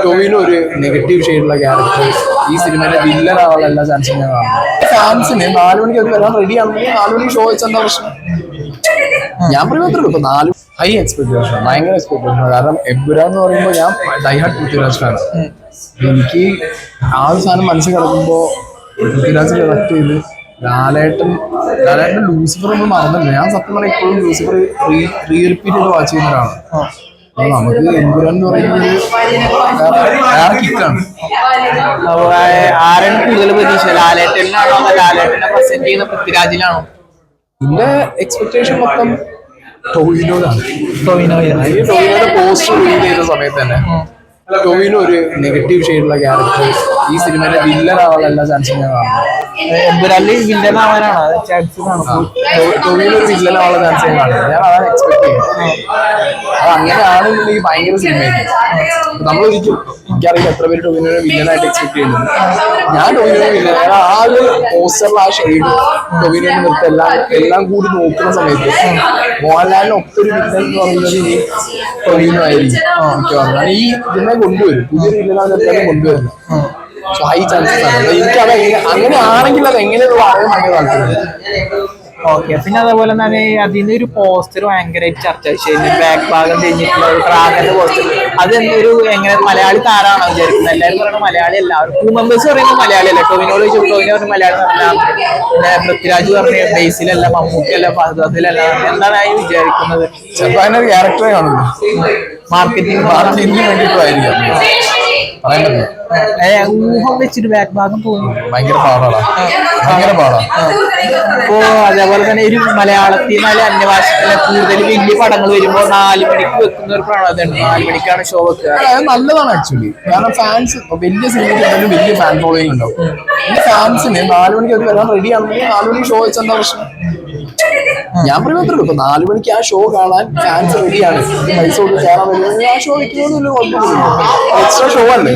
ടോവിനോ ഒരു negative ഷെയ്ഡുള്ള character ഈ സിനിമയിലെ വില്ലൻ ആവാനുള്ള എല്ലാ ചാൻസും ഞാൻ കാണുന്നു. ഫാൻസിന് 4 മണിക്ക് അത് വരാൻ റെഡി ആണെങ്കിൽ 4 മണിക്ക് ഷോ വെച്ചെന്താ പ്രശ്നം? ഞാൻ പറയുമ്പോൾ ഇപ്പൊ 4 ഹൈ എക്സ്പെക്ടേഷൻ, ഭയങ്കര എക്സ്പെക്ടേഷൻ. കാരണം എമ്പുരാൻ എന്ന് പറയുമ്പോൾ ഞാൻ ഡൈഹാർഡ് പൃഥ്വിരാജാണ്. എനിക്ക് ആ ഒരു സാധനം മനസ്സിൽ കിടക്കുമ്പോൾ പൃഥ്വിരാജ് കറക്റ്റ് ചെയ്ത് ലാലേട്ടൻ ലൂസിഫർ ഒന്നും മറന്നില്ല. ഞാൻ സത്യം പറഞ്ഞാൽ ഇപ്പോഴും ലൂസിഫർ റിപ്പീറ്റ് ചെയ്ത് വാച്ച് ചെയ്യുന്ന ഒരാളാണ്. അപ്പൊ നമുക്ക് എമ്പുരാൻ എന്ന് പറയുന്നത് വേറെ കിക്കാണ്. ആരാണ് കൂടുതൽ പ്രതീക്ഷ, ലാലേട്ടനാണോ ലാലേട്ടനെ പ്രസന്റ് ചെയ്യുന്ന പൃഥ്വിരാജിലാണോ? എന്റെ എക്സ്പെക്ടേഷൻ മൊത്തം ടോവിനോടാണ്. ടോവിനോയുടെ പോസ്റ്റ് റിലീസ് ചെയ്ത സമയത്ത് തന്നെ ടോവിനോ ഒരു നെഗറ്റീവ് ഷെയ്ഡുള്ള ക്യാരക്ടർ ഈ സിനിമയിലെ വില്ലൻ ആവാനുള്ള എല്ലാ ചാൻസും ഞാൻ കാണുന്നു. Villain ആവാനാണോ chance? ടോവിനോ ഒരു വില്ലൻ ആവാനുള്ള ചാൻസ് ഞാൻ കാണുന്നത്. ഞാൻ അതാണ് എക്സ്പെക്ട് ചെയ്യുന്നത്. അത് അങ്ങനെയാണെന്നുണ്ടെങ്കിൽ ഭയങ്കര സിനിമയായിരിക്കും. നമ്മളൊരിക്കും എനിക്കറിയില്ല എത്ര പേര് ടോവിനോനെ വില്ലനായിട്ട് എക്സ്പെക്ട് ചെയ്യുന്നുണ്ട്. ഞാൻ ടോവിനോനെ വില്ലൻ, ആ ഒരു പോസ്റ്ററിൽ ആ ഷെയ്ഡ് ടോവിനോനെ നിർത്തി എല്ലാം കൂടി നോക്കുന്ന സമയത്ത് മോഹൻലാലിന് ഒത്തൊരു വില്ലൻ എന്ന് പറയുന്നത് ഈ ടോവിനോ ആയിരിക്കും. മിക്കവാറും ഈ ഇതിനെ കൊണ്ടുവരും, പുതിയൊരു വില്ലനാണ് കൊണ്ടുവരുന്നത്. സോ ഹൈ ചാൻസസ് ആണ്. എനിക്കത് അങ്ങനെ ആണെങ്കിൽ അത് എങ്ങനെയുള്ള അറിയാൻ ഭയങ്കര താല്പര്യം. ഓക്കെ. പിന്നെ അതേപോലെ തന്നെ അതിന് ഒരു പോസ്റ്റർ ഭയങ്കരമായിട്ട് ചർച്ച ചെയ്യുന്നു. ബാക്ക് ഭാഗം കഴിഞ്ഞിട്ടുള്ള ഒരു ഡ്രാഗന്റെ പോസ്റ്റർ, അതെന്തൊരു എങ്ങനെ മലയാളി താരാണോ വിചാരിക്കുന്നത്? എല്ലാവരും പറയുന്നത് മലയാളി അല്ല. ക്രൂ മെമ്പേഴ്സ് പറയുന്നത് മലയാളി അല്ല. ടോവിനോട് ചോദിച്ചു, ടോവിനോ പറഞ്ഞ മലയാളി പിന്നെ പൃഥ്വിരാജ് പറഞ്ഞ ബേസിലല്ല, മമ്മൂക്കല്ല, ഫഹദിലല്ല. എന്താണ് ആയി വിചാരിക്കുന്നത്? ചിലപ്പോൾ അതിനൊരു ക്യാരക്ടറെ കാണുള്ളൂ. മാർക്കറ്റിംഗ് വേണ്ടിയിട്ടായിരിക്കും. പറയാൻ പറ്റില്ല. ഊഹം വെച്ചിട്ട് ബാക്ക് ഭാഗം പോകുന്നു. ഭയങ്കര പാടാണ്. ഇപ്പോ അതേപോലെ തന്നെ ഒരു മലയാളത്തിൽ നിന്ന് അന്യഭാഷകളെ കൂടുതൽ വലിയ പടങ്ങൾ വരുമ്പോൾ 4 മണിക്ക് വെക്കുന്ന ഒരു പ്രവണതയുണ്ട്. 4 മണിക്കാണ് ഷോ വെക്കുക. അത് നല്ലതാണ് ആക്ച്വലി. കാരണം ഫാൻസ് വലിയ സിനിമയ്ക്ക് വലിയ ഫാൻ ഫോളോയിങ് ഉണ്ടാവും. ഈ ഫാൻസിന് 4 മണിക്ക് അത് വരാൻ റെഡി ആണെങ്കിൽ 4 മണിക്ക് ഷോ വെച്ചെന്താ പ്രശ്നം? ഞാൻ പറയുമ്പോൾ ഇപ്പൊ 4 മണിക്ക് ആ ഷോ കാണാൻ ഫാൻസ് റെഡിയാണ്. പൈസ കൊണ്ട് കയറാൻ വരുന്നത് ആ ഷോ വെക്കുന്നതൊന്നും കുഴപ്പമില്ല. എക്സ്ട്രാ ഷോ അല്ലേ?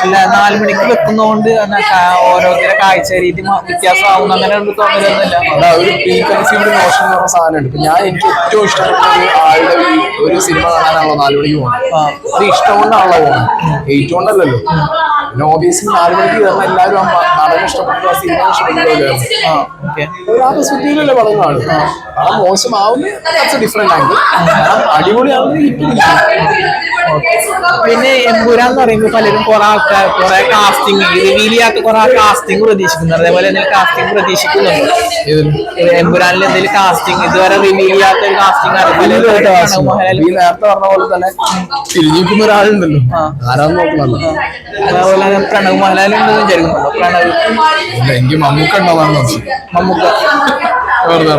അല്ല, 4 മണിക്ക് വെക്കുന്നതുകൊണ്ട് ഓരോരുത്തരുടെ കാഴ്ച രീതി വ്യത്യാസമാവും അങ്ങനെ ഒരു തോന്നലൊന്നുമില്ല. അതാ ഒരു പ്രീ കൺസീവ്ഡ് നോഷൻ എന്ന് പറഞ്ഞ സാധനം ഉണ്ട്. എനിക്ക് ഏറ്റവും ഇഷ്ടപ്പെട്ട ആളുടെ ഒരു സിനിമ കാണാനാണല്ലോ 4 മണിക്ക് പോകുന്നത്. അത് ഇഷ്ടം കൊണ്ടാണല്ലോ പോകുന്നത്, 8 കൊണ്ടല്ലല്ലോ. പിന്നെ ഓബിയസ്ലി 4 മണിക്ക് കയറുന്ന എല്ലാവരും ആ നടനെ ഇഷ്ടപ്പെട്ടു, ആ സിനിമ ഇഷ്ടപ്പെട്ടു. ആ പെർസ്പെക്റ്റീവിലല്ലേ പടം കാണും. ആ മോശമാവുന്ന ഡിഫറെന്റ് ആംഗിൾ, അടിപൊളിയാവുന്ന. പിന്നെ എമ്പുരാൻ എന്ന് പറയുമ്പോൾ പലരും കുറെ കാസ്റ്റിംഗ് റിവീൽ ചെയ്യാത്ത കുറെ കാസ്റ്റിംഗ് പ്രതീക്ഷിക്കുന്നുണ്ട്. അതേപോലെ എന്തെങ്കിലും കാസ്റ്റിംഗ് പ്രതീക്ഷിക്കുന്നുണ്ടോ? എമ്പുരാനിൽ എന്തെങ്കിലും കാസ്റ്റിംഗ് ഇതുവരെ റിവീൽ ചെയ്യാത്ത ഒരു കാസ്റ്റിംഗ് ഈ നേരത്തെ പറഞ്ഞ പോലെ തന്നെ തിരിഞ്ഞിരിക്കുന്ന ഒരാളുണ്ടല്ലോ, ആരാന്ന് നോക്കണല്ലോ. അതേപോലെ പ്രണവ് മോഹൻലാലുണ്ടെന്ന് വിചാരിക്കുന്നുണ്ടോ? പ്രണവ് എനിക്ക് മമ്മൂക്ക ഉണ്ടോന്നാണ്. മമ്മൂക്ക വെറുതെ